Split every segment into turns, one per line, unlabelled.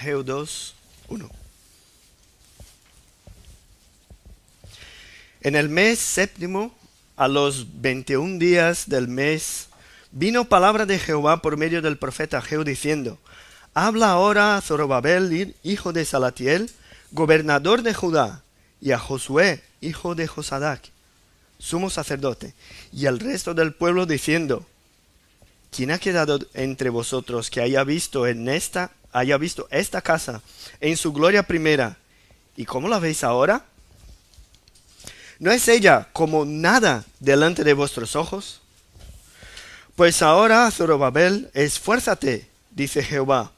Ageo 2, 1. En el mes séptimo, a los 21 días del mes, vino palabra de Jehová por medio del profeta Ageo diciendo: Habla ahora a Zorobabel, hijo de Salatiel, gobernador de Judá, y a Josué, hijo de Josadac, sumo sacerdote, y al resto del pueblo diciendo: ¿Quién ha quedado entre vosotros que haya visto esta casa en su gloria primera? ¿Y cómo la veis ahora? ¿No es ella como nada delante de vuestros ojos? Pues ahora, Zorobabel, esfuérzate, dice Jehová.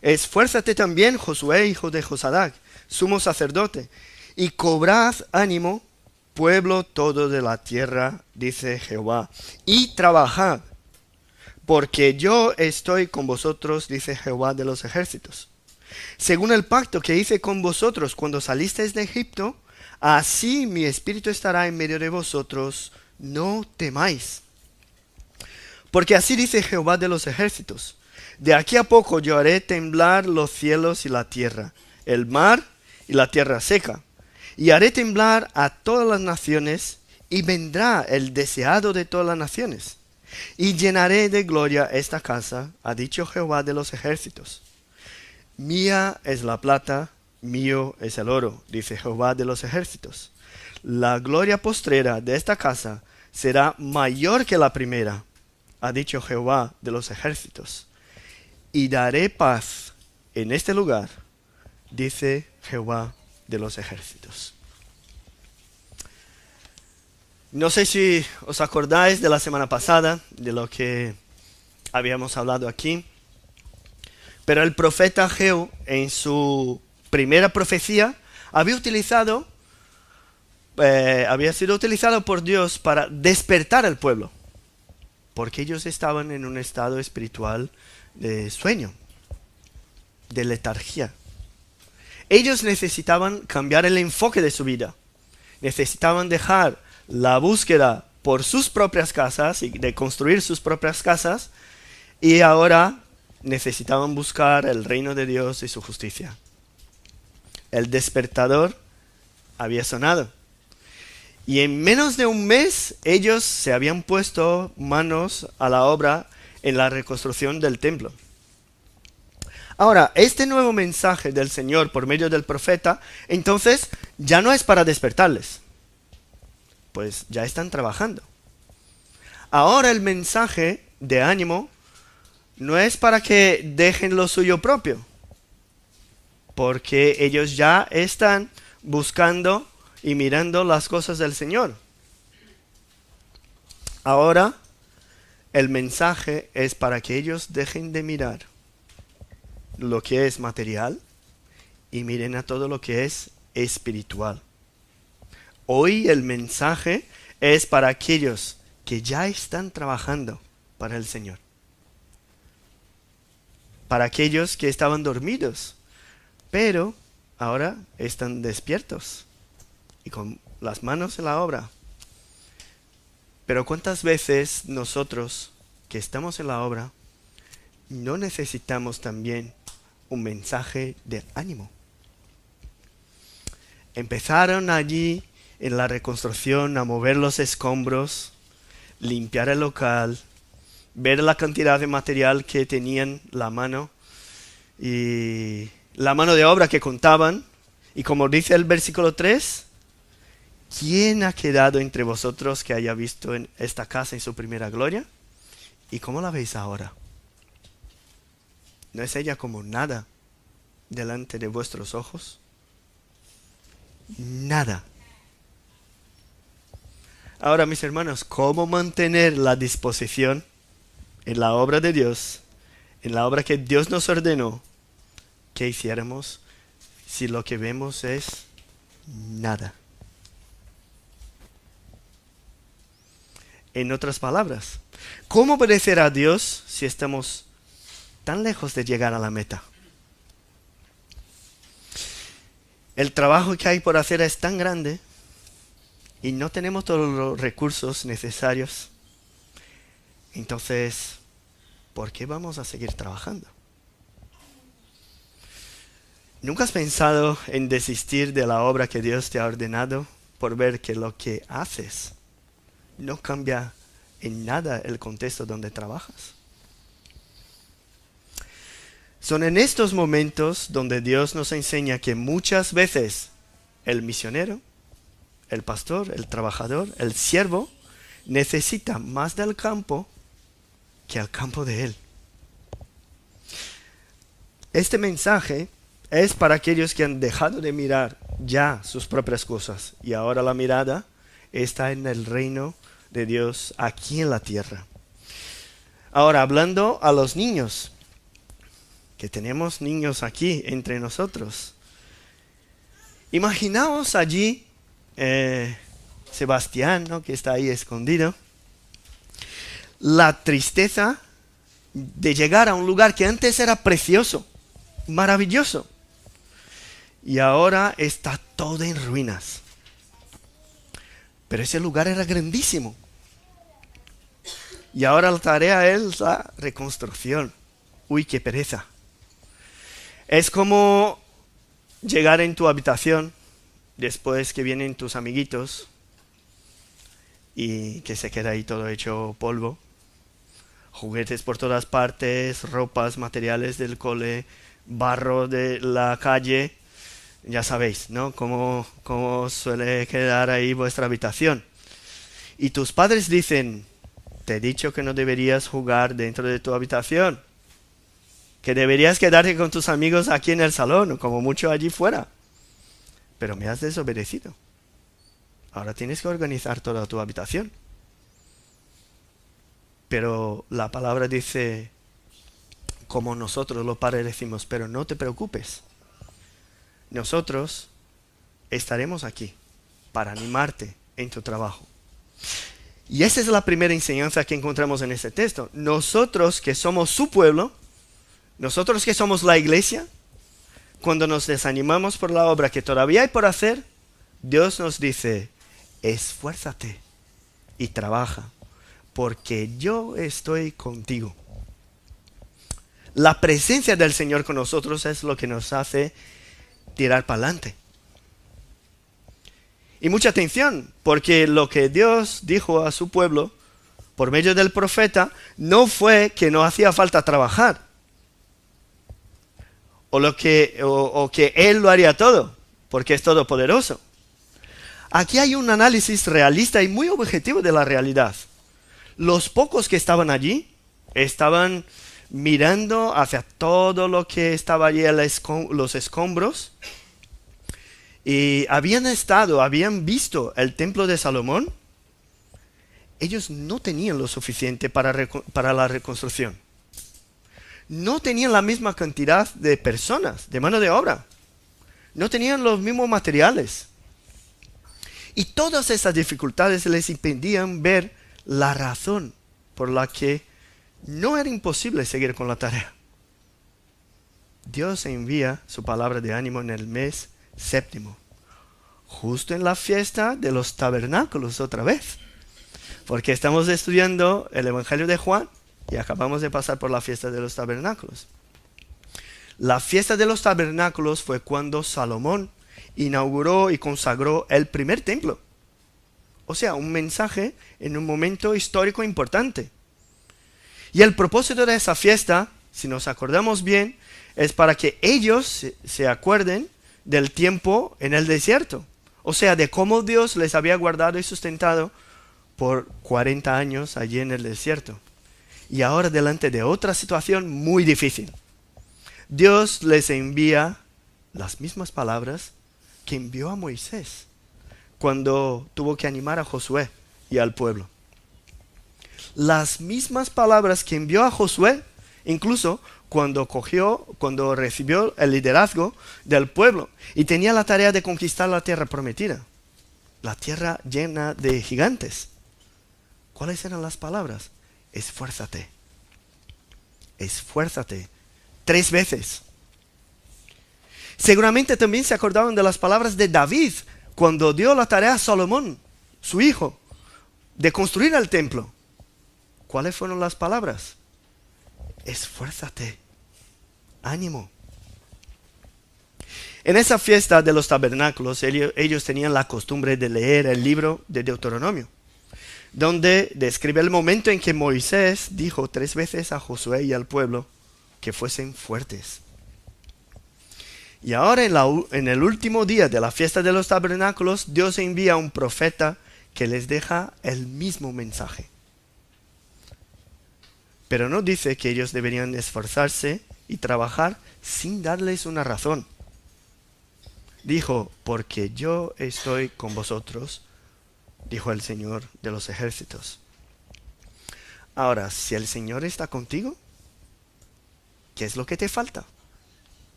Esfuérzate también, Josué, hijo de Josadac, sumo sacerdote, y cobrad ánimo, pueblo todo de la tierra, dice Jehová, y trabajad, porque yo estoy con vosotros, dice Jehová de los ejércitos. Según el pacto que hice con vosotros cuando salisteis de Egipto, así mi espíritu estará en medio de vosotros, no temáis. Porque así dice Jehová de los ejércitos: de aquí a poco yo haré temblar los cielos y la tierra, el mar y la tierra seca, y haré temblar a todas las naciones, y vendrá el deseado de todas las naciones, y llenaré de gloria esta casa, ha dicho Jehová de los ejércitos. Mía es la plata, mío es el oro, dice Jehová de los ejércitos. La gloria postrera de esta casa será mayor que la primera, ha dicho Jehová de los ejércitos. Y daré paz en este lugar, dice Jehová de los ejércitos. No sé si os acordáis de la semana pasada, de lo que habíamos hablado aquí, pero el profeta Ageo, en su primera profecía, había sido utilizado por Dios para despertar al pueblo, porque ellos estaban en un estado espiritual de sueño, de letargía. Ellos necesitaban cambiar el enfoque de su vida, necesitaban dejar la búsqueda por sus propias casas y de construir sus propias casas, y ahora necesitaban buscar el reino de Dios y su justicia. El despertador había sonado. Y en menos de un mes ellos se habían puesto manos a la obra en la reconstrucción del templo. Ahora, este nuevo mensaje del Señor por medio del profeta, entonces ya no es para despertarles, pues ya están trabajando. Ahora el mensaje de ánimo no es para que dejen lo suyo propio, porque ellos ya están buscando y mirando las cosas del Señor. Ahora el mensaje es para que ellos dejen de mirar lo que es material y miren a todo lo que es espiritual. Hoy el mensaje es para aquellos que ya están trabajando para el Señor, para aquellos que estaban dormidos, pero ahora están despiertos y con las manos en la obra. Pero ¿cuántas veces nosotros que estamos en la obra no necesitamos también un mensaje de ánimo? Empezaron allí en la reconstrucción a mover los escombros, limpiar el local, ver la cantidad de material que tenían la mano y la mano de obra que contaban. Y como dice el versículo 3, ¿quién ha quedado entre vosotros que haya visto en esta casa en su primera gloria? ¿Y cómo la veis ahora? ¿No es ella como nada delante de vuestros ojos? Nada. Ahora, mis hermanos, ¿cómo mantener la disposición en la obra de Dios, en la obra que Dios nos ordenó que hiciéramos, si lo que vemos es nada? En otras palabras, ¿cómo obedecer a Dios si estamos tan lejos de llegar a la meta? El trabajo que hay por hacer es tan grande y no tenemos todos los recursos necesarios. Entonces, ¿por qué vamos a seguir trabajando? ¿Nunca has pensado en desistir de la obra que Dios te ha ordenado por ver que lo que haces no cambia en nada el contexto donde trabajas? Son en estos momentos donde Dios nos enseña que muchas veces el misionero, el pastor, el trabajador, el siervo, necesita más del campo que al campo de él. Este mensaje es para aquellos que han dejado de mirar ya sus propias cosas y ahora la mirada está en el reino de Dios aquí en la tierra. Ahora, hablando a los niños, que tenemos niños aquí entre nosotros. Imaginaos allí Sebastián, ¿no?, que está ahí escondido. La tristeza de llegar a un lugar que antes era precioso, maravilloso, y ahora está todo en ruinas. Pero ese lugar era grandísimo. Y ahora la tarea es la reconstrucción. Uy, qué pereza. Es como llegar en tu habitación después que vienen tus amiguitos y que se queda ahí todo hecho polvo. Juguetes por todas partes, ropas, materiales del cole, barro de la calle. Ya sabéis, ¿no?, cómo suele quedar ahí vuestra habitación. Y tus padres dicen, te he dicho que no deberías jugar dentro de tu habitación, que deberías quedarte con tus amigos aquí en el salón, o como mucho allí fuera. Pero me has desobedecido. Ahora tienes que organizar toda tu habitación. Pero la palabra dice, como nosotros los padres decimos, pero no te preocupes. Nosotros estaremos aquí para animarte en tu trabajo. Y esa es la primera enseñanza que encontramos en este texto. Nosotros que somos su pueblo, nosotros que somos la iglesia, cuando nos desanimamos por la obra que todavía hay por hacer, Dios nos dice, esfuérzate y trabaja, porque yo estoy contigo. La presencia del Señor con nosotros es lo que nos hace tirar para adelante. Y mucha atención, porque lo que Dios dijo a su pueblo por medio del profeta no fue que no hacía falta trabajar, o que Él lo haría todo, porque es todopoderoso. Aquí hay un análisis realista y muy objetivo de la realidad. Los pocos que estaban allí estaban mirando hacia todo lo que estaba allí, los escombros, y habían visto el templo de Salomón. Ellos no tenían lo suficiente para la reconstrucción. No tenían la misma cantidad de personas, de mano de obra. No tenían los mismos materiales. Y todas esas dificultades les impedían ver la razón por la que no era imposible seguir con la tarea. Dios envía su palabra de ánimo en el mes séptimo, justo en la fiesta de los tabernáculos otra vez, porque estamos estudiando el Evangelio de Juan y acabamos de pasar por la fiesta de los tabernáculos. La fiesta de los tabernáculos fue cuando Salomón inauguró y consagró el primer templo. O sea, un mensaje en un momento histórico importante. Y el propósito de esa fiesta, si nos acordamos bien, es para que ellos se acuerden del tiempo en el desierto. O sea, de cómo Dios les había guardado y sustentado por 40 años allí en el desierto. Y ahora delante de otra situación muy difícil, Dios les envía las mismas palabras que envió a Moisés cuando tuvo que animar a Josué y al pueblo. Las mismas palabras que envió a Josué, incluso cuando recibió el liderazgo del pueblo y tenía la tarea de conquistar la tierra prometida, la tierra llena de gigantes. ¿Cuáles eran las palabras? Esfuérzate. Esfuérzate. 3 veces. Seguramente también se acordaban de las palabras de David cuando dio la tarea a Salomón, su hijo, de construir el templo. ¿Cuáles fueron las palabras? Esfuérzate. Ánimo. En esa fiesta de los tabernáculos, ellos tenían la costumbre de leer el libro de Deuteronomio, donde describe el momento en que Moisés dijo 3 veces a Josué y al pueblo que fuesen fuertes. Y ahora en el último día de la fiesta de los tabernáculos, Dios envía a un profeta que les deja el mismo mensaje. Pero no dice que ellos deberían esforzarse y trabajar sin darles una razón. Dijo, porque yo estoy con vosotros, dijo el Señor de los ejércitos. Ahora, si el Señor está contigo, ¿qué es lo que te falta?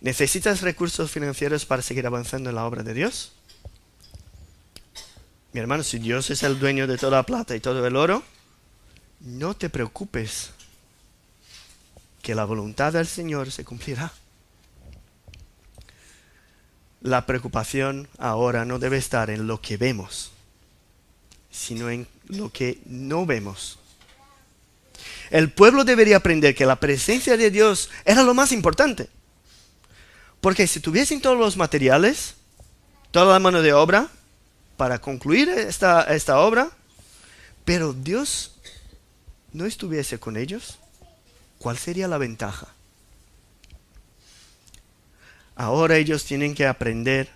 ¿Necesitas recursos financieros para seguir avanzando en la obra de Dios? Mi hermano, si Dios es el dueño de toda la plata y todo el oro, no te preocupes, que la voluntad del Señor se cumplirá. La preocupación ahora no debe estar en lo que vemos, sino en lo que no vemos. El pueblo debería aprender que la presencia de Dios era lo más importante. Porque si tuviesen todos los materiales, toda la mano de obra para concluir esta obra, pero Dios no estuviese con ellos, ¿cuál sería la ventaja? Ahora ellos tienen que aprender,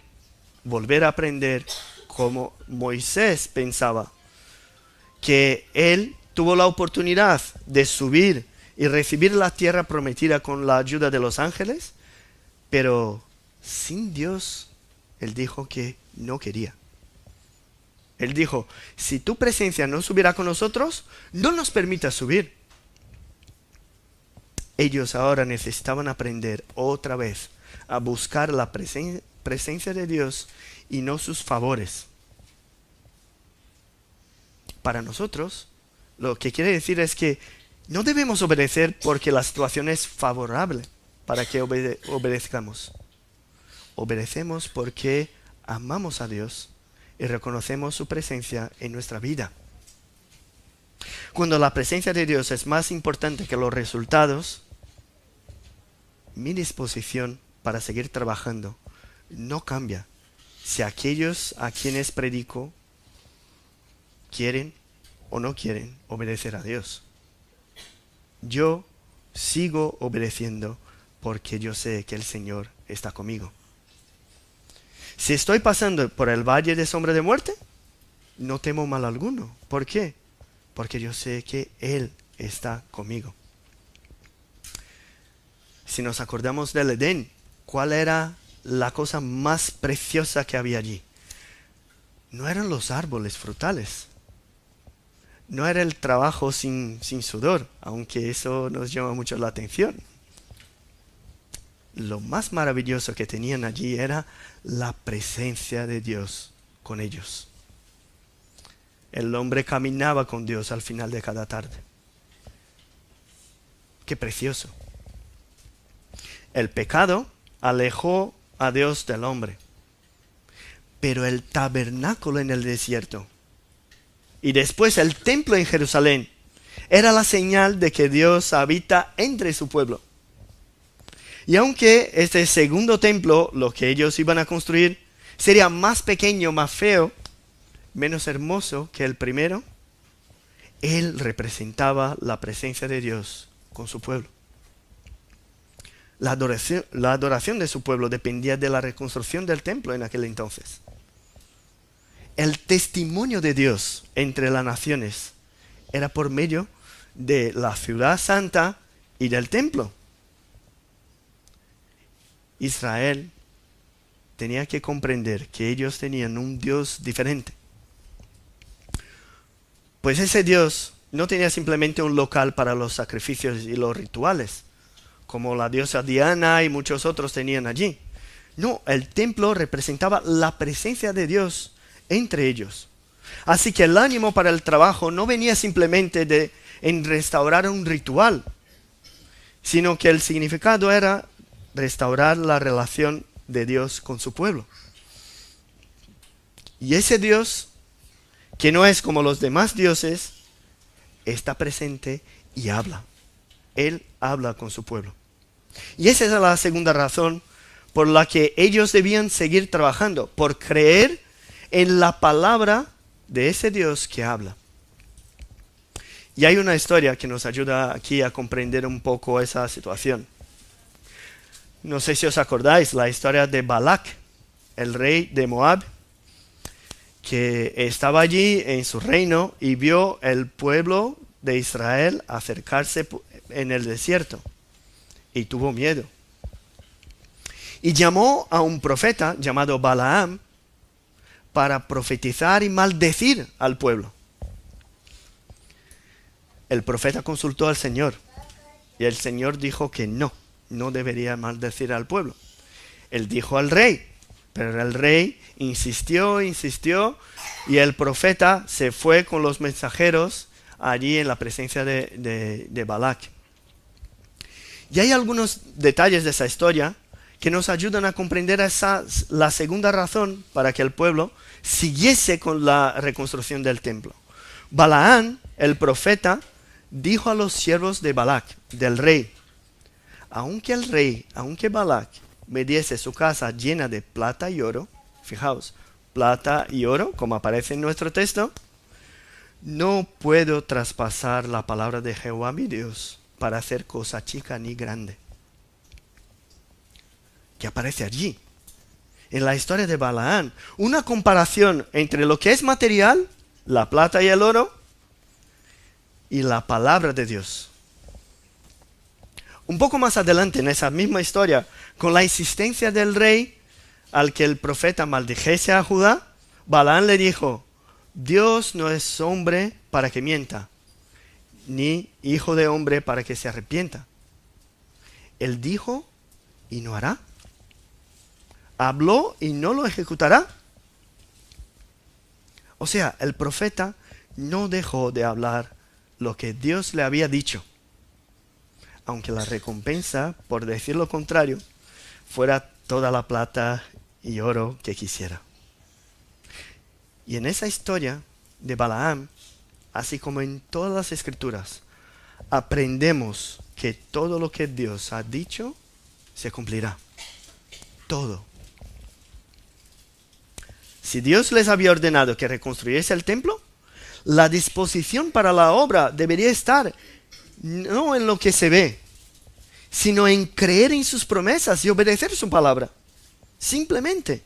volver a aprender como Moisés pensaba, que él tuvo la oportunidad de subir y recibir la tierra prometida con la ayuda de los ángeles, pero sin Dios, él dijo que no quería. Él dijo, si tu presencia no subiera con nosotros, no nos permitas subir. Ellos ahora necesitaban aprender otra vez a buscar la presencia de Dios y no sus favores. Para nosotros, lo que quiere decir es que no debemos obedecer porque la situación es favorable para que obedezcamos. Obedecemos porque amamos a Dios y reconocemos su presencia en nuestra vida. Cuando la presencia de Dios es más importante que los resultados, mi disposición para seguir trabajando no cambia si aquellos a quienes predico quieren o no quieren obedecer a Dios. Yo sigo obedeciendo porque yo sé que el Señor está conmigo. Si estoy pasando por el valle de sombra de muerte, no temo mal alguno. ¿Por qué? Porque yo sé que Él está conmigo. Si nos acordamos del Edén, ¿cuál era la cosa más preciosa que había allí? No eran los árboles frutales. No era el trabajo sin sudor, aunque eso nos llama mucho la atención. Lo más maravilloso que tenían allí era la presencia de Dios con ellos. El hombre caminaba con Dios al final de cada tarde. ¡Qué precioso! El pecado alejó a Dios del hombre. Pero el tabernáculo en el desierto y después el templo en Jerusalén era la señal de que Dios habita entre su pueblo. Y aunque este segundo templo, lo que ellos iban a construir, sería más pequeño, más feo, menos hermoso que el primero, él representaba la presencia de Dios con su pueblo. La adoración de su pueblo dependía de la reconstrucción del templo en aquel entonces. El testimonio de Dios entre las naciones era por medio de la ciudad santa y del templo. Israel tenía que comprender que ellos tenían un Dios diferente. Pues ese Dios no tenía simplemente un local para los sacrificios y los rituales, como la diosa Diana y muchos otros tenían allí. No, el templo representaba la presencia de Dios entre ellos. Así que el ánimo para el trabajo no venía simplemente en restaurar un ritual, sino que el significado era restaurar la relación de Dios con su pueblo. Y ese Dios, que no es como los demás dioses, está presente y habla. Él habla con su pueblo. Y esa es la segunda razón por la que ellos debían seguir trabajando, por creer en la palabra de ese Dios que habla. Y hay una historia que nos ayuda aquí a comprender un poco esa situación. No sé si os acordáis, la historia de Balac, el rey de Moab, que estaba allí en su reino y vio el pueblo de Israel acercarse en el desierto y tuvo miedo. Y llamó a un profeta llamado Balaam para profetizar y maldecir al pueblo. El profeta consultó al Señor y el Señor dijo que no debería maldecir al pueblo. Él dijo al rey, pero el rey insistió y el profeta se fue con los mensajeros allí en la presencia de Balac. Y hay algunos detalles de esa historia que nos ayudan a comprender la segunda razón para que el pueblo siguiese con la reconstrucción del templo. Balaam, el profeta, dijo a los siervos de Balac, del rey, aunque Balac me diese su casa llena de plata y oro, fijaos, plata y oro, como aparece en nuestro texto, no puedo traspasar la palabra de Jehová mi Dios para hacer cosa chica ni grande. Que aparece allí, en la historia de Balaam, una comparación entre lo que es material, la plata y el oro, y la palabra de Dios. Un poco más adelante en esa misma historia, con la insistencia del rey al que el profeta maldijese a Judá, Balaam le dijo, Dios no es hombre para que mienta, ni hijo de hombre para que se arrepienta. Él dijo y no hará. Habló y no lo ejecutará. O sea, el profeta no dejó de hablar lo que Dios le había dicho, aunque la recompensa, por decir lo contrario, fuera toda la plata y oro que quisiera. Y en esa historia de Balaam, así como en todas las escrituras, aprendemos que todo lo que Dios ha dicho se cumplirá. Todo. Si Dios les había ordenado que reconstruyese el templo, la disposición para la obra debería estar no en lo que se ve, sino en creer en sus promesas y obedecer su palabra. Simplemente.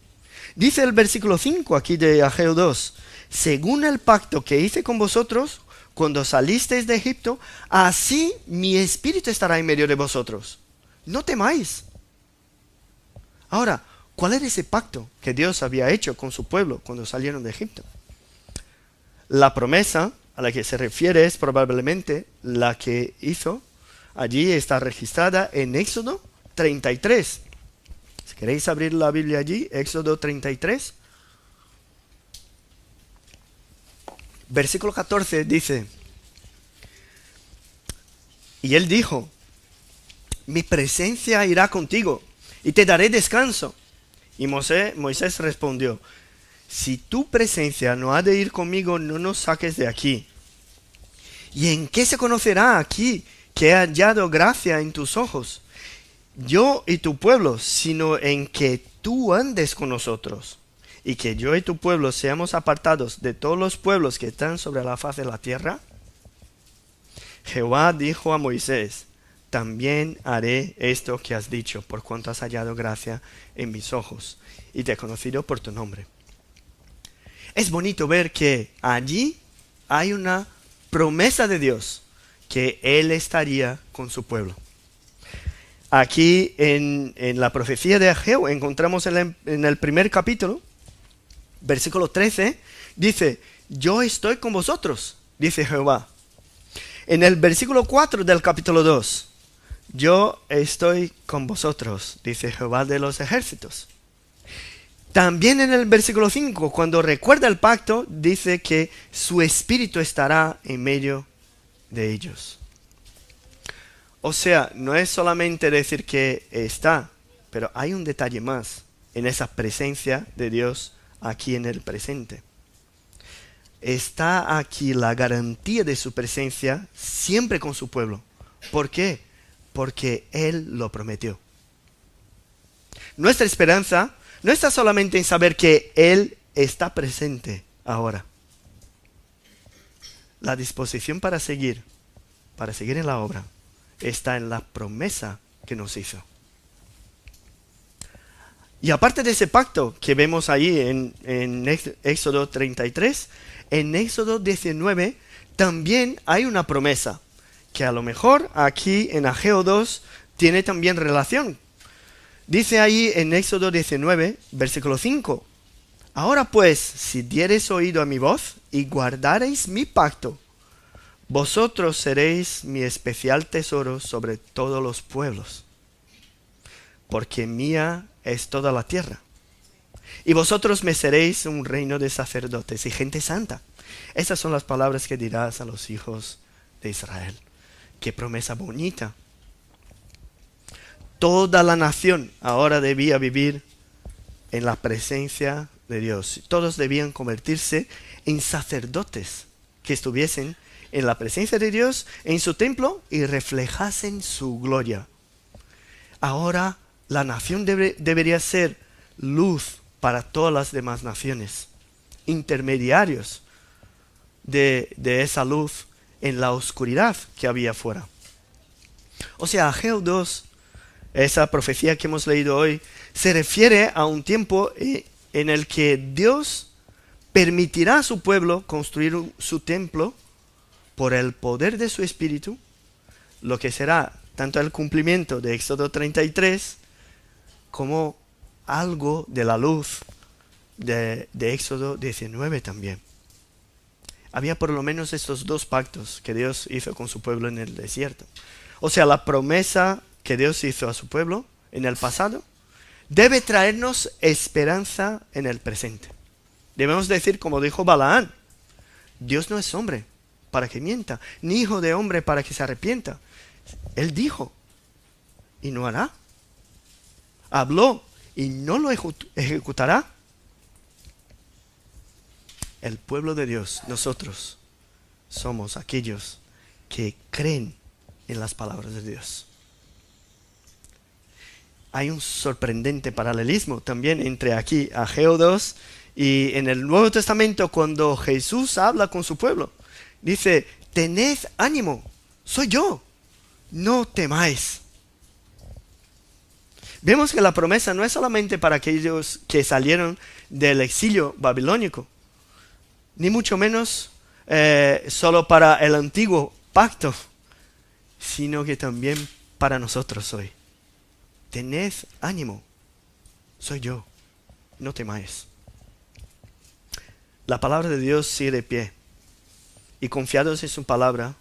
Dice el versículo 5 aquí de Ageo 2, según el pacto que hice con vosotros cuando salisteis de Egipto, así mi espíritu estará en medio de vosotros. No temáis. Ahora, ¿cuál era ese pacto que Dios había hecho con su pueblo cuando salieron de Egipto? La promesa a la que se refiere es probablemente la que hizo. Allí está registrada en Éxodo 33. Si queréis abrir la Biblia allí, Éxodo 33. Versículo 14 dice, y él dijo, mi presencia irá contigo y te daré descanso. Y Moisés respondió, si tu presencia no ha de ir conmigo, no nos saques de aquí. ¿Y en qué se conocerá aquí que he hallado gracia en tus ojos, yo y tu pueblo, sino en que tú andes con nosotros, y que yo y tu pueblo seamos apartados de todos los pueblos que están sobre la faz de la tierra? Jehová dijo a Moisés, también haré esto que has dicho, por cuanto has hallado gracia en mis ojos, y te he conocido por tu nombre. Es bonito ver que allí hay una promesa de Dios, que Él estaría con su pueblo. Aquí en la profecía de Ageo encontramos en el primer capítulo, versículo 13, dice, yo estoy con vosotros, dice Jehová. En el versículo 4 del capítulo 2, yo estoy con vosotros, dice Jehová de los ejércitos. También en el versículo 5, cuando recuerda el pacto, dice que su espíritu estará en medio de ellos. O sea, no es solamente decir que está, pero hay un detalle más en esa presencia de Dios aquí en el presente. Está aquí la garantía de su presencia siempre con su pueblo. ¿Por qué? porque Él lo prometió. Nuestra esperanza no está solamente en saber que Él está presente ahora. La disposición para seguir en la obra, está en la promesa que nos hizo. Y aparte de ese pacto que vemos ahí en Éxodo 33, en Éxodo 19 también hay una promesa, que a lo mejor aquí en Ageo 2 tiene también relación. Dice ahí en Éxodo 19, versículo 5, ahora pues, si diereis oído a mi voz y guardareis mi pacto, vosotros seréis mi especial tesoro sobre todos los pueblos, porque mía es toda la tierra. Y vosotros me seréis un reino de sacerdotes y gente santa. Esas son las palabras que dirás a los hijos de Israel. Qué promesa bonita. Toda la nación ahora debía vivir en la presencia de Dios. Todos debían convertirse en sacerdotes que estuviesen en la presencia de Dios, en su templo, y reflejasen su gloria. Ahora la nación debería ser luz para todas las demás naciones, intermediarios de esa luz en la oscuridad que había afuera. O sea, Ageo 2, esa profecía que hemos leído hoy, se refiere a un tiempo en el que Dios permitirá a su pueblo construir su templo por el poder de su espíritu, lo que será tanto el cumplimiento de Éxodo 33 como algo de la luz de Éxodo 19 también. Había por lo menos estos dos pactos que Dios hizo con su pueblo en el desierto. O sea, la promesa que Dios hizo a su pueblo en el pasado debe traernos esperanza en el presente. Debemos decir, como dijo Balaán, Dios no es hombre para que mienta, ni hijo de hombre para que se arrepienta. Él dijo y no hará. Habló y no lo ejecutará. El pueblo de Dios, nosotros, somos aquellos que creen en las palabras de Dios. Hay un sorprendente paralelismo también entre aquí, Ageo 2, y en el Nuevo Testamento cuando Jesús habla con su pueblo. Dice, tened ánimo, soy yo, no temáis. Vemos que la promesa no es solamente para aquellos que salieron del exilio babilónico, ni mucho menos solo para el antiguo pacto, sino que también para nosotros hoy. Tened ánimo, soy yo, no temáis. La palabra de Dios sigue de pie, y confiados en su palabra,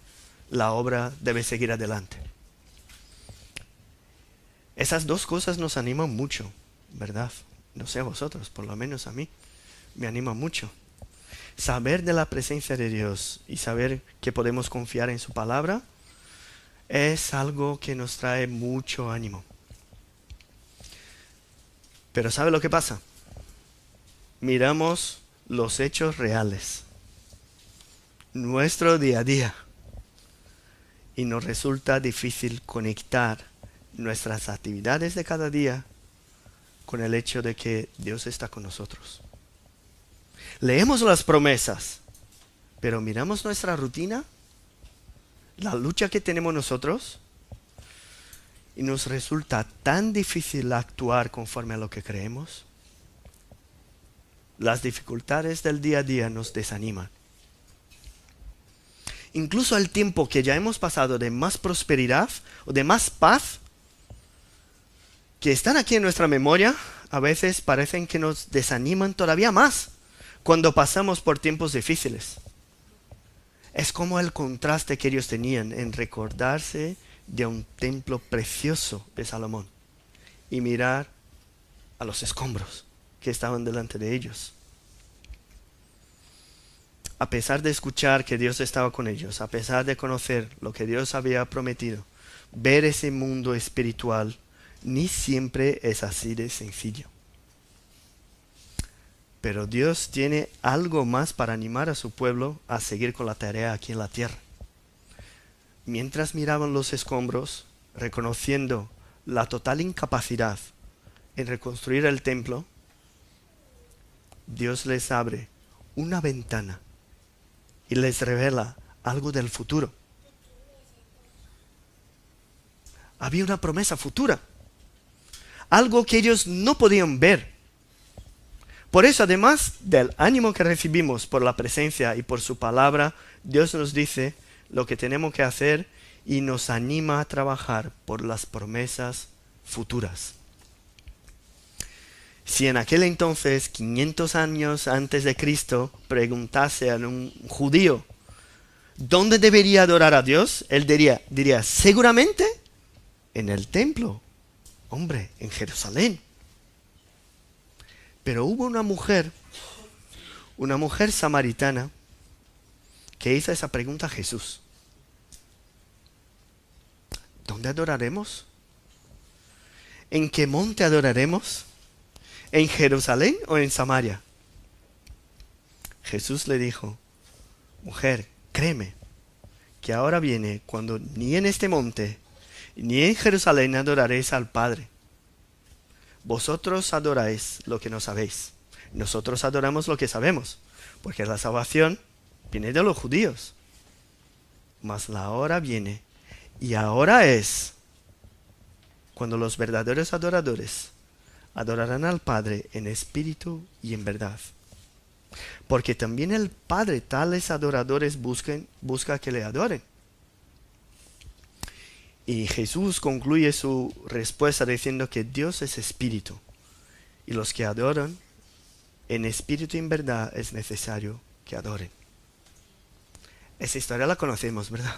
la obra debe seguir adelante. Esas dos cosas nos animan mucho, ¿verdad? No sé a vosotros, por lo menos a mí, me anima mucho. Saber de la presencia de Dios y saber que podemos confiar en su palabra es algo que nos trae mucho ánimo. Pero ¿sabe lo que pasa? Miramos los hechos reales, nuestro día a día, y nos resulta difícil conectar nuestras actividades de cada día con el hecho de que Dios está con nosotros. Leemos las promesas, pero miramos nuestra rutina, la lucha que tenemos nosotros, y nos resulta tan difícil actuar conforme a lo que creemos. Las dificultades del día a día nos desaniman. Incluso el tiempo que ya hemos pasado de más prosperidad o de más paz, que están aquí en nuestra memoria, a veces parecen que nos desaniman todavía más cuando pasamos por tiempos difíciles. Es como el contraste que ellos tenían en recordarse de un templo precioso de Salomón y mirar a los escombros que estaban delante de ellos. A pesar de escuchar que Dios estaba con ellos, a pesar de conocer lo que Dios había prometido, ver ese mundo espiritual ni siempre es así de sencillo. Pero Dios tiene algo más para animar a su pueblo a seguir con la tarea aquí en la tierra. Mientras miraban los escombros, reconociendo la total incapacidad en reconstruir el templo, Dios les abre una ventana y les revela algo del futuro. Había una promesa futura, algo que ellos no podían ver. Por eso, además del ánimo que recibimos por la presencia y por su palabra, Dios nos dice lo que tenemos que hacer y nos anima a trabajar por las promesas futuras. Si en aquel entonces, 500 años antes de Cristo, preguntase a un judío ¿dónde debería adorar a Dios? Él diría seguramente en el templo, hombre, en Jerusalén. Pero hubo una mujer samaritana, que hizo esa pregunta a Jesús. ¿Dónde adoraremos? ¿En qué monte adoraremos? ¿En Jerusalén o en Samaria? Jesús le dijo, mujer, créeme, que ahora viene cuando ni en este monte, ni en Jerusalén adoraréis al Padre. Vosotros adoráis lo que no sabéis. Nosotros adoramos lo que sabemos, porque la salvación viene de los judíos. Mas la hora viene, y ahora es, cuando los verdaderos adoradores adorarán al Padre en espíritu y en verdad. Porque también el Padre tales adoradores busca que le adoren. Y Jesús concluye su respuesta diciendo que Dios es espíritu, y los que adoran en espíritu y en verdad es necesario que adoren. Esa historia la conocemos, ¿verdad?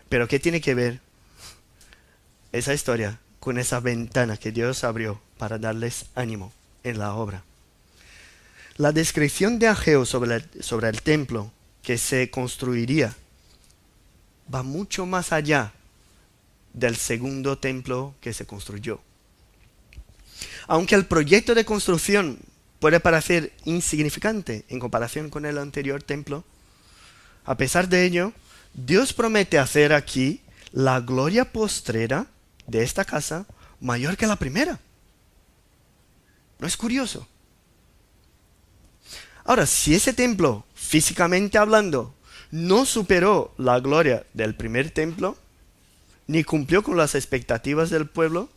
Pero ¿qué tiene que ver esa historia con esa ventana que Dios abrió para darles ánimo en la obra? La descripción de Ageo sobre el templo que se construiría va mucho más allá del segundo templo que se construyó. Aunque el proyecto de construcción puede parecer insignificante en comparación con el anterior templo, a pesar de ello, Dios promete hacer aquí la gloria postrera de esta casa mayor que la primera. ¿No es curioso? Ahora, si ese templo, físicamente hablando, no superó la gloria del primer templo, ni cumplió con las expectativas del pueblo,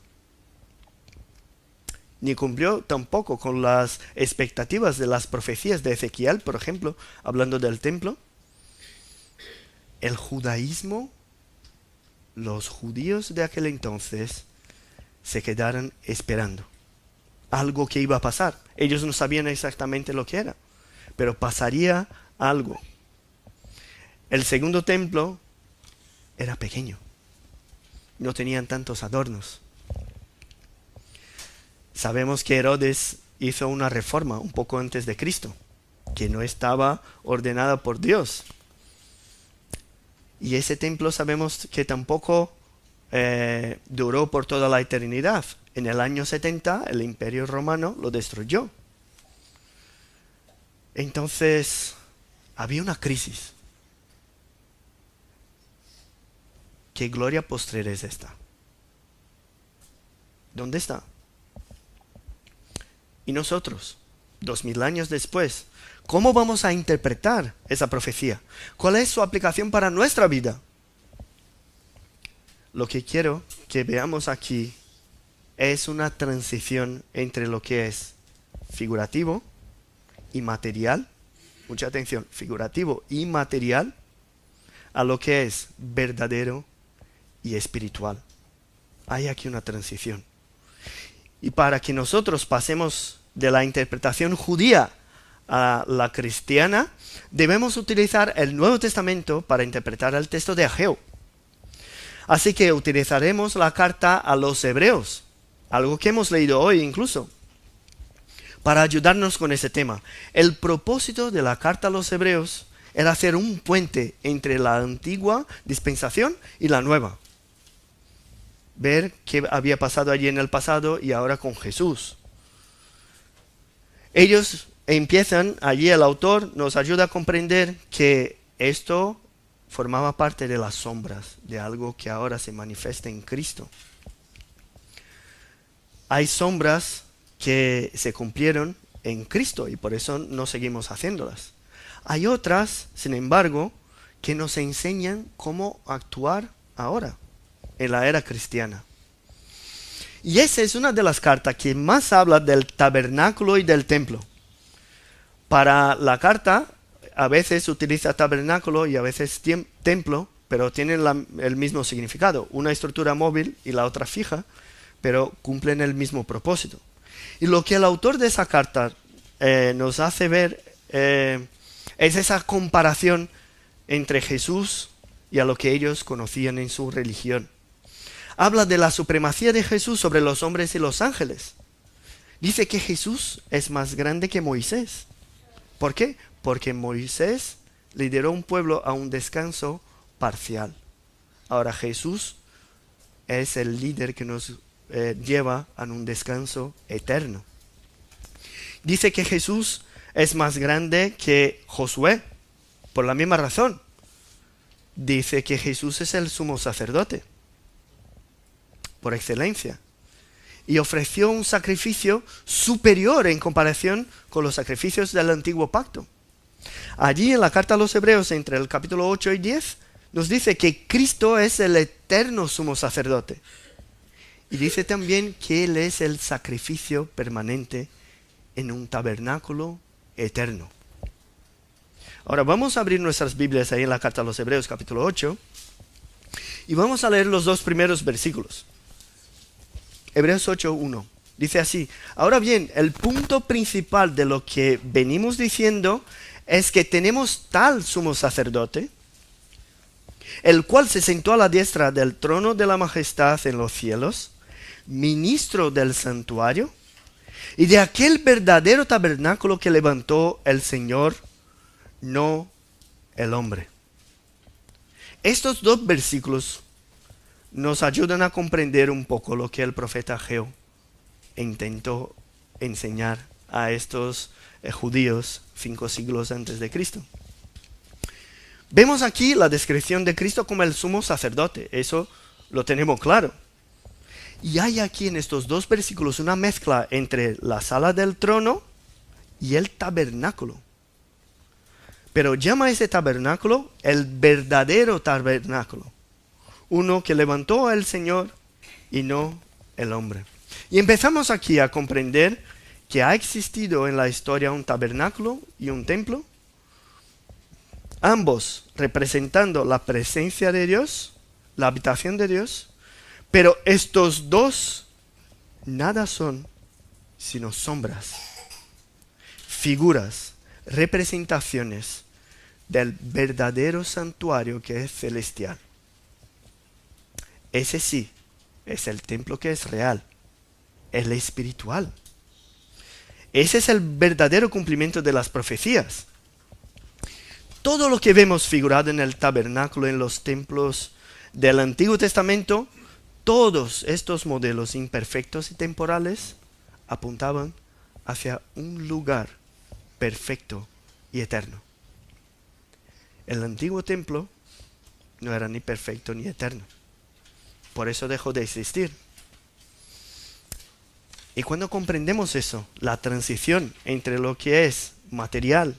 ni cumplió tampoco con las expectativas de las profecías de Ezequiel, por ejemplo, hablando del templo, el judaísmo, los judíos de aquel entonces, se quedaron esperando algo que iba a pasar. Ellos no sabían exactamente lo que era, pero pasaría algo. El segundo templo era pequeño, no tenían tantos adornos. Sabemos que Herodes hizo una reforma un poco antes de Cristo, que no estaba ordenada por Dios. Y ese templo sabemos que tampoco duró por toda la eternidad. En el año 70 el Imperio Romano lo destruyó. Entonces había una crisis. ¿Qué gloria postrera es esta? ¿Dónde está? Y nosotros, 2000 años después, ¿cómo vamos a interpretar esa profecía? ¿Cuál es su aplicación para nuestra vida? Lo que quiero que veamos aquí es una transición entre lo que es figurativo y material. Mucha atención, figurativo y material, a lo que es verdadero y espiritual. Hay aquí una transición. Y para que nosotros pasemos de la interpretación judía a la cristiana, debemos utilizar el Nuevo Testamento para interpretar el texto de Ageo. Así que utilizaremos la carta a los Hebreos, algo que hemos leído hoy incluso, para ayudarnos con ese tema. El propósito de la carta a los Hebreos era hacer un puente entre la antigua dispensación y la nueva. Ver qué había pasado allí en el pasado y ahora con Jesús. Ellos empiezan, allí el autor nos ayuda a comprender que esto formaba parte de las sombras de algo que ahora se manifiesta en Cristo. Hay sombras que se cumplieron en Cristo y por eso no seguimos haciéndolas. Hay otras, sin embargo, que nos enseñan cómo actuar ahora, en la era cristiana. Y esa es una de las cartas que más habla del tabernáculo y del templo. Para la carta, a veces utiliza tabernáculo y a veces templo, pero tienen el mismo significado. Una estructura móvil y la otra fija, pero cumplen el mismo propósito. Y lo que el autor de esa carta nos hace ver es esa comparación entre Jesús y a lo que ellos conocían en su religión. Habla de la supremacía de Jesús sobre los hombres y los ángeles. Dice que Jesús es más grande que Moisés. ¿Por qué? Porque Moisés lideró un pueblo a un descanso parcial. Ahora Jesús es el líder que nos lleva a un descanso eterno. Dice que Jesús es más grande que Josué, por la misma razón. Dice que Jesús es el sumo sacerdote, por excelencia, y ofreció un sacrificio superior en comparación con los sacrificios del antiguo pacto. Allí en la carta a los Hebreos, entre el capítulo 8 y 10, nos dice que Cristo es el eterno sumo sacerdote. Y dice también que Él es el sacrificio permanente en un tabernáculo eterno. Ahora vamos a abrir nuestras Biblias ahí en la carta a los Hebreos, capítulo 8, y vamos a leer los dos primeros versículos. Hebreos 8:1. Dice así: ahora bien, el punto principal de lo que venimos diciendo es que tenemos tal sumo sacerdote, el cual se sentó a la diestra del trono de la majestad en los cielos, ministro del santuario, y de aquel verdadero tabernáculo que levantó el Señor, no el hombre. Estos dos versículos nos ayudan a comprender un poco lo que el profeta Ageo intentó enseñar a estos judíos 5 siglos antes de Cristo. Vemos aquí la descripción de Cristo como el sumo sacerdote, eso lo tenemos claro. Y hay aquí en estos dos versículos una mezcla entre la sala del trono y el tabernáculo. Pero llama a ese tabernáculo el verdadero tabernáculo, uno que levantó el Señor y no el hombre. Y empezamos aquí a comprender que ha existido en la historia un tabernáculo y un templo, ambos representando la presencia de Dios, la habitación de Dios, pero estos dos nada son sino sombras, figuras, representaciones del verdadero santuario que es celestial. Ese sí es el templo que es real, el espiritual. Ese es el verdadero cumplimiento de las profecías. Todo lo que vemos figurado en el tabernáculo, en los templos del Antiguo Testamento, todos estos modelos imperfectos y temporales apuntaban hacia un lugar perfecto y eterno. El antiguo templo no era ni perfecto ni eterno. Por eso dejó de existir. Y cuando comprendemos eso, la transición entre lo que es material,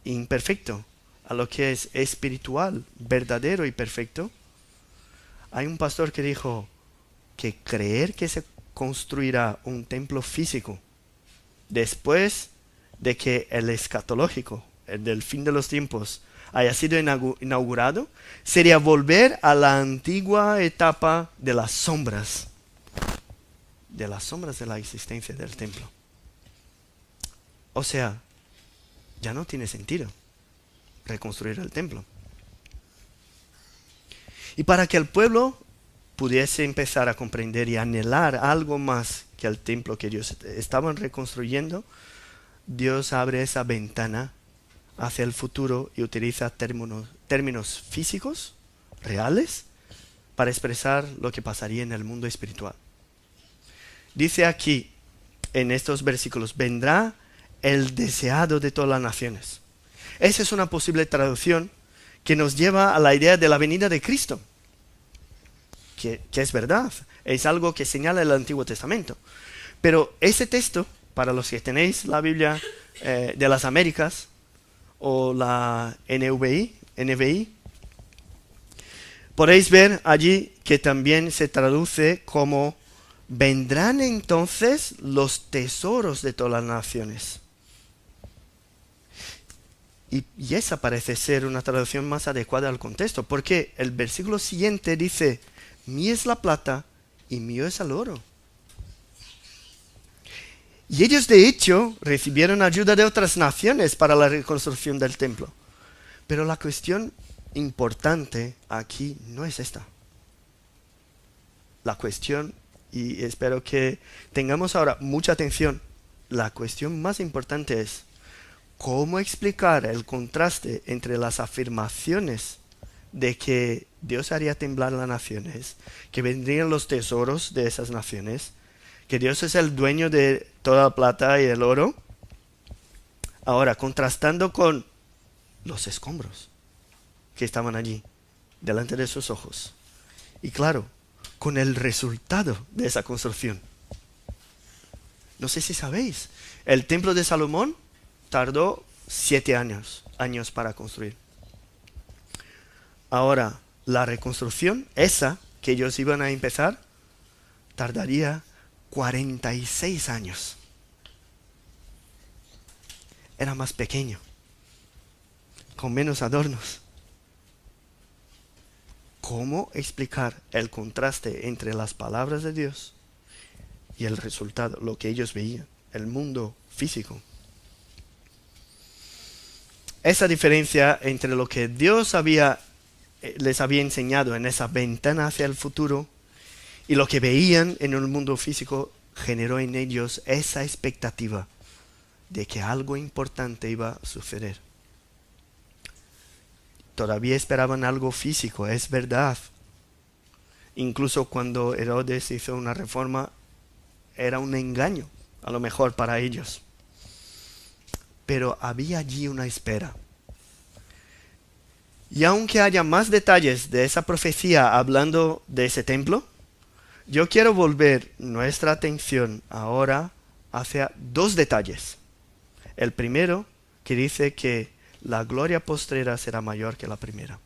imperfecto, a lo que es espiritual, verdadero y perfecto, hay un pastor que dijo que creer que se construirá un templo físico después de que el escatológico, el del fin de los tiempos, haya sido inaugurado, sería volver a la antigua etapa de las sombras de la existencia del templo. O sea, ya no tiene sentido reconstruir el templo. Y para que el pueblo pudiese empezar a comprender y anhelar algo más que el templo que ellos estaban reconstruyendo, Dios abre esa ventana hacia el futuro y utiliza términos físicos, reales, para expresar lo que pasaría en el mundo espiritual. Dice aquí, en estos versículos, vendrá el deseado de todas las naciones. Esa es una posible traducción que nos lleva a la idea de la venida de Cristo, que es verdad, es algo que señala el Antiguo Testamento. Pero ese texto, para los que tenéis la Biblia de las Américas o la NVI, podéis ver allí que también se traduce como vendrán entonces los tesoros de todas las naciones. Y esa parece ser una traducción más adecuada al contexto, porque el versículo siguiente dice, mía es la plata y mío es el oro. Y ellos de hecho recibieron ayuda de otras naciones para la reconstrucción del templo. Pero la cuestión importante aquí no es esta. La cuestión, y espero que tengamos ahora mucha atención, la cuestión más importante es cómo explicar el contraste entre las afirmaciones de que Dios haría temblar las naciones, que vendrían los tesoros de esas naciones, que Dios es el dueño de toda la plata y el oro, ahora contrastando con los escombros que estaban allí, delante de sus ojos. Y claro, con el resultado de esa construcción. No sé si sabéis, el templo de Salomón tardó 7 años para construir. Ahora, la reconstrucción, esa que ellos iban a empezar, tardaría 46 años. Era más pequeño, con menos adornos. ¿Cómo explicar el contraste entre las palabras de Dios y el resultado, lo que ellos veían, el mundo físico? Esa diferencia entre lo que Dios les había enseñado en esa ventana hacia el futuro y lo que veían en el mundo físico generó en ellos esa expectativa de que algo importante iba a suceder. Todavía esperaban algo físico, es verdad. Incluso cuando Herodes hizo una reforma, era un engaño, a lo mejor para ellos. Pero había allí una espera. Y aunque haya más detalles de esa profecía hablando de ese templo, yo quiero volver nuestra atención ahora hacia 2 detalles. El primero, que dice que la gloria postrera será mayor que la primera.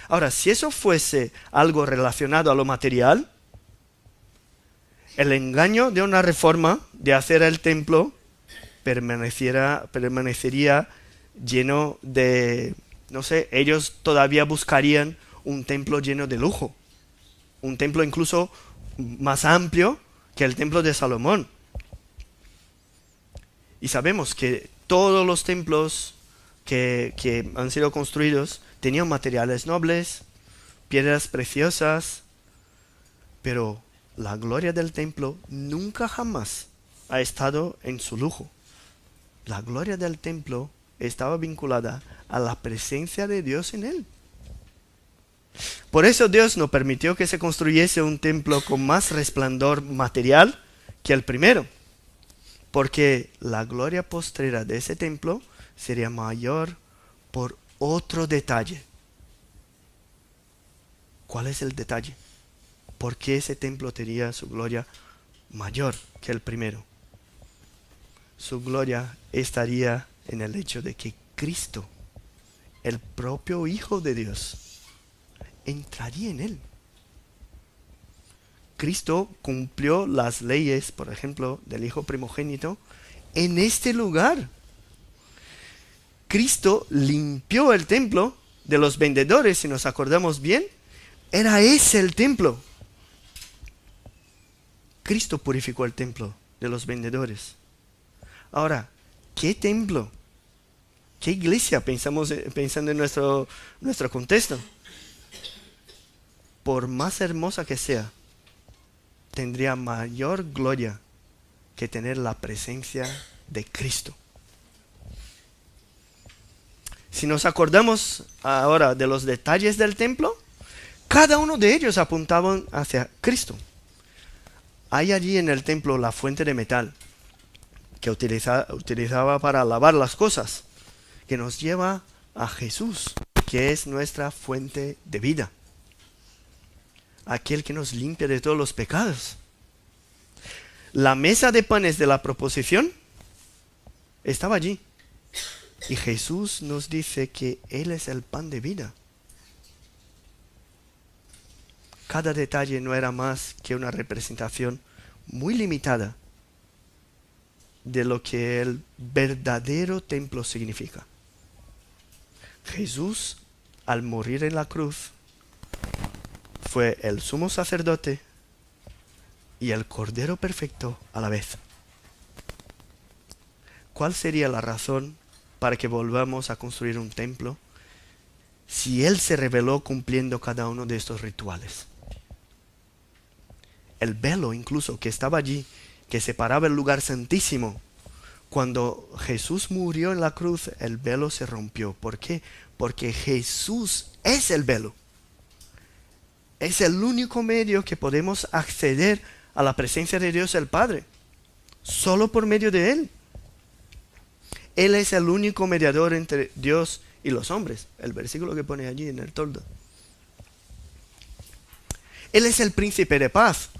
Ahora, si eso fuese algo relacionado a lo material, el engaño de una reforma de hacer el templo permanecería lleno de, no sé, ellos todavía buscarían un templo lleno de lujo, un templo incluso más amplio que el templo de Salomón. Y sabemos que todos los templos que han sido construidos tenían materiales nobles, piedras preciosas, pero la gloria del templo nunca jamás ha estado en su lujo. La gloria del templo estaba vinculada a la presencia de Dios en él. Por eso Dios no permitió que se construyese un templo con más resplandor material que el primero, porque la gloria postrera de ese templo sería mayor por otro detalle. ¿Cuál es el detalle? ¿Por qué ese templo tenía su gloria mayor que el primero? Su gloria estaría en el hecho de que Cristo, el propio Hijo de Dios, entraría en él. Cristo cumplió las leyes, por ejemplo, del Hijo primogénito en este lugar. Cristo limpió el templo de los vendedores, si nos acordamos bien. Era ese el templo. Cristo purificó el templo de los vendedores. Ahora, ¿qué templo? ¿Qué iglesia pensando en nuestro contexto? Por más hermosa que sea, tendría mayor gloria que tener la presencia de Cristo. Si nos acordamos ahora de los detalles del templo, cada uno de ellos apuntaban hacia Cristo. Hay allí en el templo la fuente de metal que utilizaba para lavar las cosas, que nos lleva a Jesús. porque es nuestra fuente de vida. Aquel que nos limpia de todos los pecados. La mesa de panes de la proposición estaba allí. Y Jesús nos dice que Él es el pan de vida. Cada detalle no era más que una representación muy limitada de lo que el verdadero templo significa. Jesús, al morir en la cruz, fue el sumo sacerdote y el Cordero perfecto a la vez. ¿Cuál sería la razón para que volvamos a construir un templo si Él se reveló cumpliendo cada uno de estos rituales? El velo incluso que estaba allí, que separaba el lugar santísimo, cuando Jesús murió en la cruz, el velo se rompió. ¿Por qué? Porque Jesús es el velo. Es el único medio que podemos acceder a la presencia de Dios el Padre. Solo por medio de Él. Él es el único mediador entre Dios y los hombres. El versículo que pone allí en el toldo. Él es el príncipe de paz.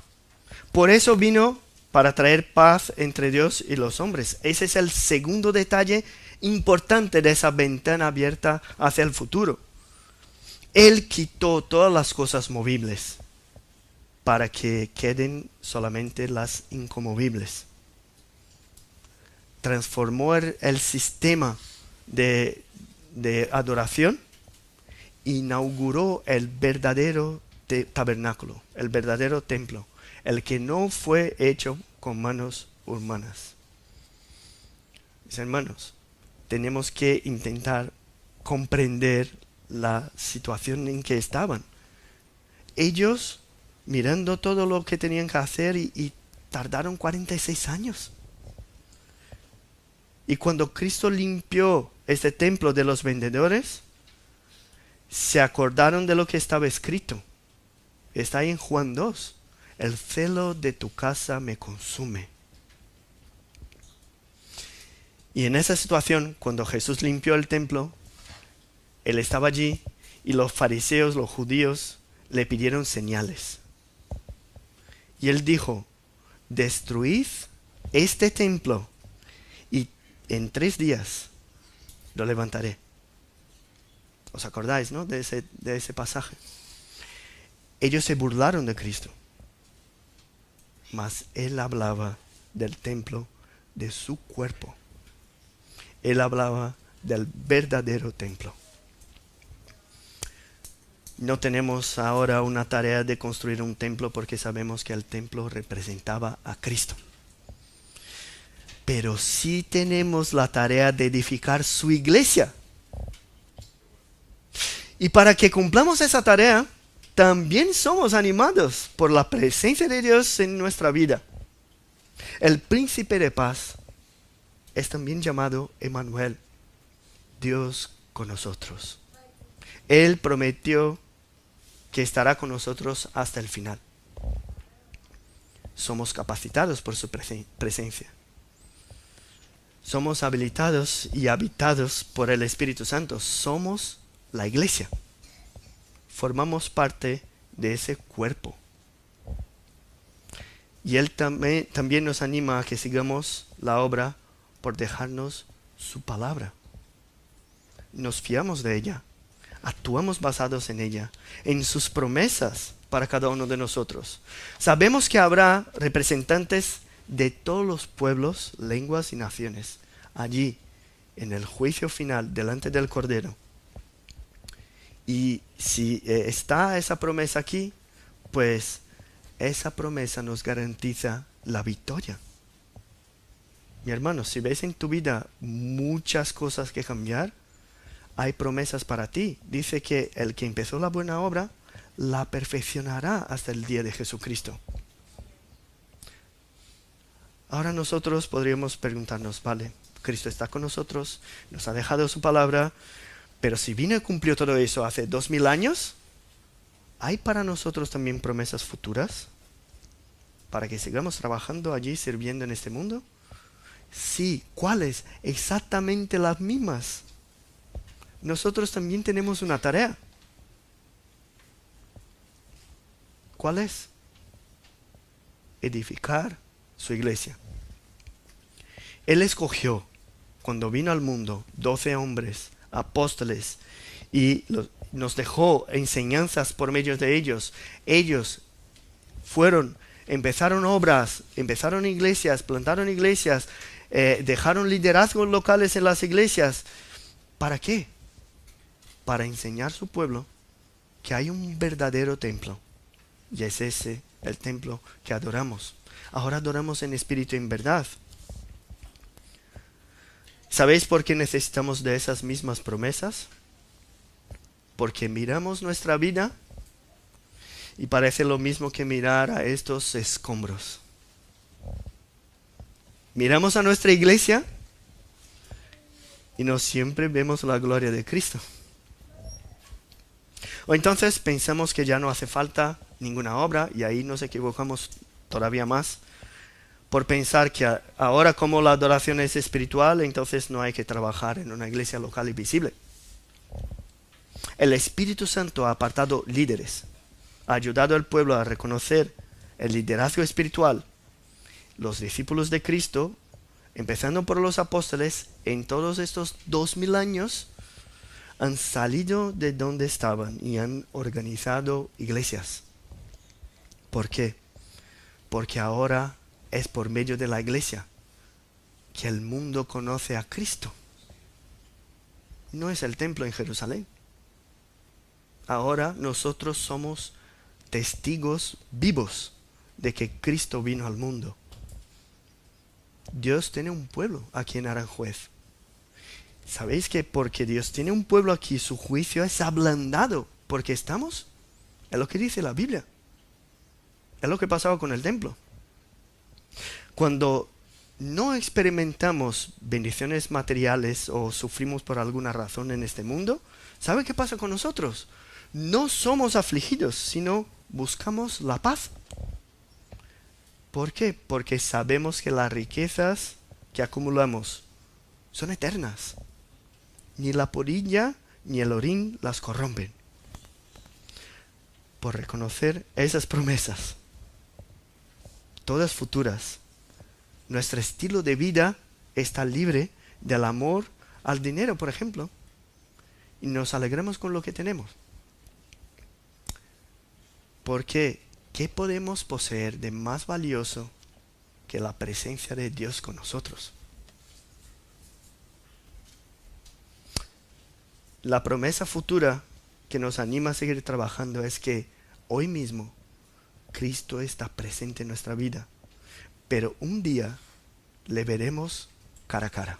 Por eso vino para traer paz entre Dios y los hombres. Ese es el segundo detalle importante de esa ventana abierta hacia el futuro. Él quitó todas las cosas movibles para que queden solamente las inconmovibles. Transformó el sistema de adoración, inauguró el verdadero tabernáculo, el verdadero templo, el que no fue hecho con manos humanas. Mis hermanos, tenemos que intentar comprender la situación en que estaban. Ellos mirando todo lo que tenían que hacer y tardaron 46 años. Y cuando Cristo limpió este templo de los vendedores, se acordaron de lo que estaba escrito. Está ahí en Juan 2. El celo de tu casa me consume. Y en esa situación, cuando Jesús limpió el templo, Él estaba allí y los fariseos, los judíos, le pidieron señales. Y Él dijo, destruid este templo y en 3 días lo levantaré. ¿Os acordáis, no? de ese pasaje. Ellos se burlaron de Cristo. Mas Él hablaba del templo de su cuerpo. Él hablaba del verdadero templo. No tenemos ahora una tarea de construir un templo porque sabemos que el templo representaba a Cristo. Pero sí tenemos la tarea de edificar su iglesia. Y para que cumplamos esa tarea, también somos animados por la presencia de Dios en nuestra vida. El príncipe de paz es también llamado Emmanuel, Dios con nosotros. Él prometió que estará con nosotros hasta el final. Somos capacitados por su presencia. Somos habilitados y habitados por el Espíritu Santo. Somos la iglesia. Formamos parte de ese cuerpo. Y Él también nos anima a que sigamos la obra por dejarnos su palabra. Nos fiamos de ella. Actuamos basados en ella, en sus promesas para cada uno de nosotros. Sabemos que habrá representantes de todos los pueblos, lenguas y naciones allí en el juicio final delante del Cordero. Y si está esa promesa aquí, pues esa promesa nos garantiza la victoria. Mi hermano, si ves en tu vida muchas cosas que cambiar, hay promesas para ti. Dice que el que empezó la buena obra la perfeccionará hasta el día de Jesucristo. Ahora nosotros podríamos preguntarnos, vale, Cristo está con nosotros, nos ha dejado su palabra, pero si vino y cumplió todo eso hace 2000 años, ¿hay para nosotros también promesas futuras? ¿Para que sigamos trabajando allí, sirviendo en este mundo? Sí, ¿cuáles? Exactamente las mismas. nosotros también tenemos una tarea. ¿Cuál es? Edificar su iglesia. Él escogió, cuando vino al mundo, 12 hombres, apóstoles, y nos dejó enseñanzas por medio de ellos. Ellos empezaron obras, empezaron iglesias, plantaron iglesias, dejaron liderazgos locales en las iglesias. ¿Para qué? Para enseñar a su pueblo que hay un verdadero templo. Y es ese el templo que adoramos. Ahora adoramos en espíritu y en verdad. ¿Sabéis por qué necesitamos de esas mismas promesas? Porque miramos nuestra vida y parece lo mismo que mirar a estos escombros. Miramos a nuestra iglesia y no siempre vemos la gloria de Cristo. O entonces pensamos que ya no hace falta ninguna obra, y ahí nos equivocamos todavía más por pensar que ahora, como la adoración es espiritual, entonces no hay que trabajar en una iglesia local y visible. El Espíritu Santo ha apartado líderes, ha ayudado al pueblo a reconocer el liderazgo espiritual. Los discípulos de Cristo, empezando por los apóstoles, en todos estos 2000 años, han salido de donde estaban y han organizado iglesias. ¿Por qué? Porque ahora es por medio de la iglesia que el mundo conoce a Cristo. No es el templo en Jerusalén. Ahora nosotros somos testigos vivos de que Cristo vino al mundo. Dios tiene un pueblo a quien hará juez. ¿Sabéis que porque Dios tiene un pueblo aquí, su juicio es ablandado? Porque estamos, es lo que dice la Biblia. Es lo que pasaba con el templo. Cuando no experimentamos bendiciones materiales o sufrimos por alguna razón en este mundo, ¿sabe qué pasa con nosotros? No somos afligidos, sino buscamos la paz. ¿Por qué? Porque sabemos que las riquezas que acumulamos son eternas. Ni la polilla ni el orín las corrompen. Por reconocer esas promesas, todas futuras, nuestro estilo de vida está libre del amor al dinero, por ejemplo, y nos alegramos con lo que tenemos. Porque, ¿qué podemos poseer de más valioso que la presencia de Dios con nosotros? La promesa futura que nos anima a seguir trabajando es que hoy mismo Cristo está presente en nuestra vida, pero un día le veremos cara a cara.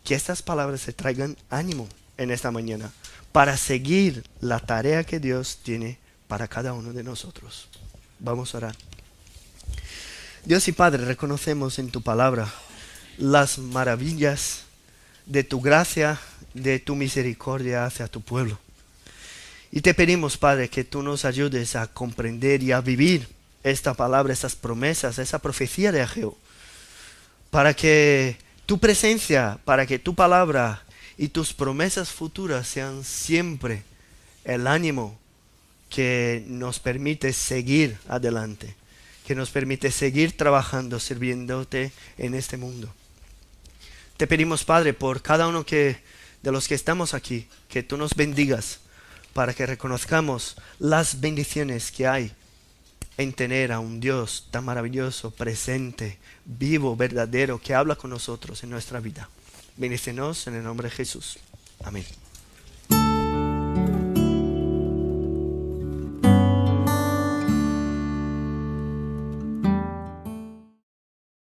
Que estas palabras se traigan ánimo en esta mañana para seguir la tarea que Dios tiene para cada uno de nosotros. Vamos a orar. Dios y Padre, reconocemos en tu palabra las maravillas de tu gracia, de tu misericordia hacia tu pueblo. Y te pedimos, Padre, que tú nos ayudes a comprender y a vivir esta palabra, estas promesas, esa profecía de Ageo, para que tu presencia, para que tu palabra y tus promesas futuras sean siempre el ánimo que nos permite seguir adelante, que nos permite seguir trabajando, sirviéndote en este mundo. Te pedimos, Padre, por cada uno de los que estamos aquí, que tú nos bendigas para que reconozcamos las bendiciones que hay en tener a un Dios tan maravilloso, presente, vivo, verdadero, que habla con nosotros en nuestra vida. Bendícenos en el nombre de Jesús. Amén.